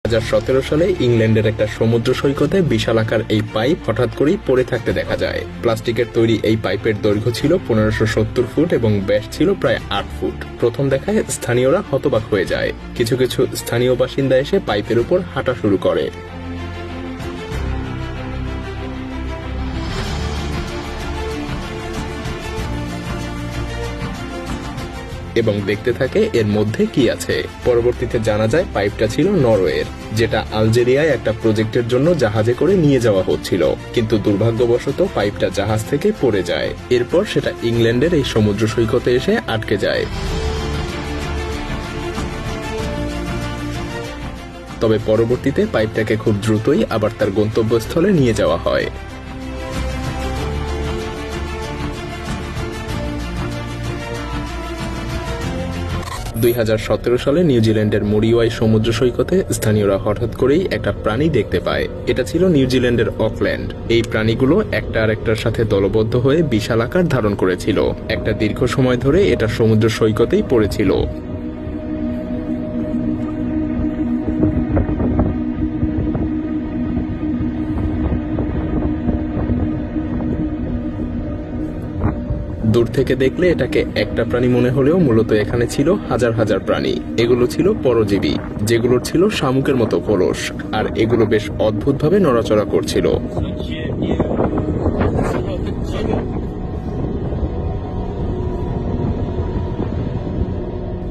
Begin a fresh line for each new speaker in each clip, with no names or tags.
2017 সালে ইংল্যান্ডের একটা সমুদ্র সৈকতে বিশালাকার এই পাইপ হঠাৎ করেই পড়ে থাকতে দেখা যায়। প্লাস্টিকের তৈরি এই পাইপের দৈর্ঘ্য ছিল 1570 ফুট এবং ব্যাস ছিল প্রায় 8 ফুট। প্রথম দেখায় স্থানীয়রা হতবাক হয়ে যায়। কিছু কিছু স্থানীয় বাসিন্দা এসে পাইপের উপর হাঁটা শুরু করে। এবং দেখতে থাকে এর মধ্যে কি আছে। পরবর্তীতে জানা যায় পাইপটা ছিল নরওয়ের, যেটা আলজেরিয়ায় একটা প্রজেক্টের জন্য জাহাজে করে নিয়ে যাওয়া হচ্ছিল, কিন্তু দুর্ভাগ্যবশত পাইপটা জাহাজ থেকে পড়ে যায়। এরপর সেটা ইংল্যান্ডের এই সমুদ্র সৈকতে এসে আটকে যায়। তবে পরবর্তীতে পাইপটাকে খুব দ্রুতই আবার তার গন্তব্যস্থলে নিয়ে যাওয়া হয়। সালে নিউজিল্যান্ডের মরিওয়াই সমুদ্র সৈকতে স্থানীয়রা হঠাৎ করেই একটা প্রাণী দেখতে পায়। এটা ছিল নিউজিল্যান্ডের অকল্যান্ড। এই প্রাণীগুলো একটা আরেকটার সাথে দলবদ্ধ হয়ে বিশাল আকার ধারণ করেছিল। একটা দীর্ঘ সময় ধরে এটা সমুদ্র সৈকতেই পড়েছিল। দূর থেকে দেখলে এটাকে একটা প্রাণী মনে হলেও মূলত এখানে ছিল হাজার হাজার প্রাণী। এগুলো ছিল পরজীবী, যেগুলোর ছিল শামুকের মতো খোলস, আর এগুলো বেশ অদ্ভুতভাবে নড়াচড়া করছিল।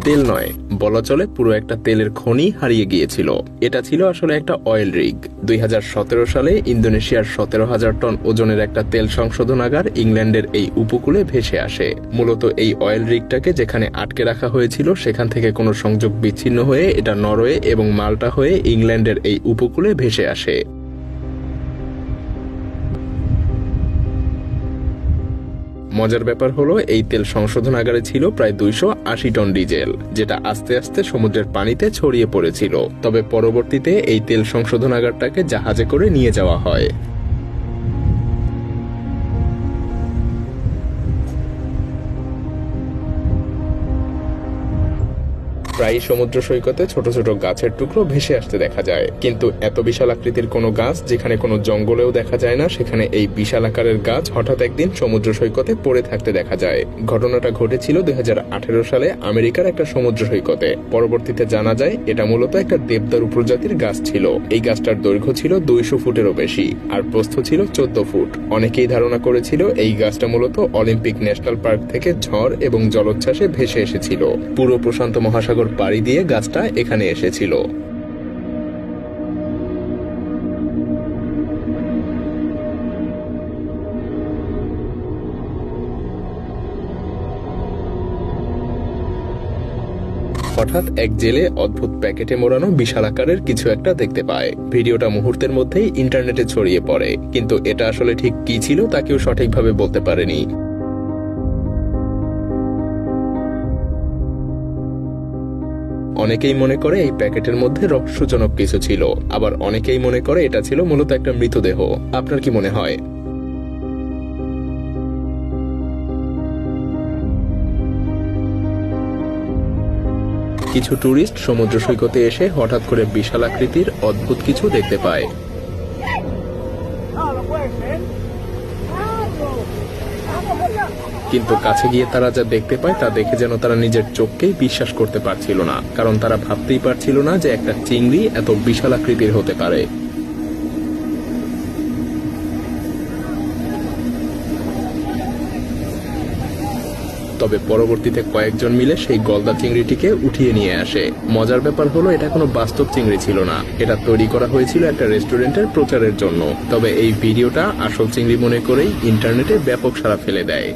তেল নয়, বলা চলে পুরো একটা তেলের খনি হারিয়ে গিয়েছিল। এটা ছিল আসলে একটা অয়েল রিগ। 2017 সালে ইন্দোনেশিয়ার 17,000 টন ওজনের একটা তেল সংশোধনাগার ইংল্যান্ডের এই উপকূলে ভেসে আসে। মূলত এই অয়েল রিগটাকে যেখানে আটকে রাখা হয়েছিল সেখান থেকে কোনো সংযোগ বিচ্ছিন্ন হয়ে এটা নরওয়ে এবং মাল্টা হয়ে ইংল্যান্ডের এই উপকূলে ভেসে আসে। মজার ব্যাপার হলো এই তেল সংশোধনাগারে ছিল প্রায় 280 টন ডিজেল, যেটা আস্তে আস্তে সমুদ্রের পানিতে ছড়িয়ে পড়েছিল। তবে পরবর্তীতে এই তেল সংশোধনাগারটাকে জাহাজে করে নিয়ে যাওয়া হয়। প্রায় সমুদ্র সৈকতে ছোট ছোট গাছের টুকরো ভেসে আসতে দেখা যায়, কিন্তু এত বিশাল আকৃতির কোনো গাছ যেখানে কোনো জঙ্গলেও দেখা যায় না, সেখানে এই বিশাল আকারের গাছ হঠাৎ একদিন সমুদ্র সৈকতে পড়ে থাকতে দেখা যায়। ঘটনাটা ঘটেছিল 2018 সালে আমেরিকার একটা সমুদ্র সৈকতে। পরবর্তীতে জানা যায় এটা মূলত একটা দেবদারু প্রজাতির গাছ ছিল। এই গাছটার দৈর্ঘ্য ছিল 200 ফুটেরও বেশি, আর প্রস্থ ছিল 14 ফুট। অনেকেই ধারণা করেছিল এই গাছটা মূলত অলিম্পিক ন্যাশনাল পার্ক থেকে ঝড় এবং জলোচ্ছ্বাসে ভেসে এসেছিল। পুরো প্রশান্ত মহাসাগর পাড়ি দিয়ে গাছটা এখানে এসেছিল। হঠাৎ এক জেলে অদ্ভুত প্যাকেটে মোড়ানো বিশাল আকারের কিছু একটা দেখতে পায়। ভিডিওটা মুহূর্তের মধ্যেই ইন্টারনেটে ছড়িয়ে পড়ে, কিন্তু এটা আসলে ঠিক কি ছিল তা কেউ সঠিকভাবে বলতে পারেনি। অনেকেই মনে করে এই প্যাকেটের মধ্যে রহস্যজনক কিছু ছিল, আবার অনেকেই মনে করে এটা ছিল মূলত একটা মৃতদেহ। আপনার কি মনে হয়? কিছু ট্যুরিস্ট সমুদ্র সৈকতে এসে হঠাৎ করে বিশাল আকৃতির অদ্ভুত কিছু দেখতে পায়। কিন্তু কাছে গিয়ে তারা যা দেখতে পায় তা দেখে যেন তারা নিজের চোখকেই বিশ্বাস করতে পারছিল না, কারণ তারা ভাবতেই পারছিল না যে একটা চিংড়ি এত বিশাল আকৃতির হতে পারে। তবে পরবর্তীতে কয়েকজন মিলে সেই গলদা চিংড়িটিকে উঠিয়ে নিয়ে আসে। মজার ব্যাপার হলো এটা কোনো বাস্তব চিংড়ি ছিল না, এটা তৈরি করা হয়েছিল একটা রেস্টুরেন্টের প্রচারের জন্য। তবে এই ভিডিওটা আসল চিংড়ি মনে করেই ইন্টারনেটে ব্যাপক সাড়া ফেলে দেয়।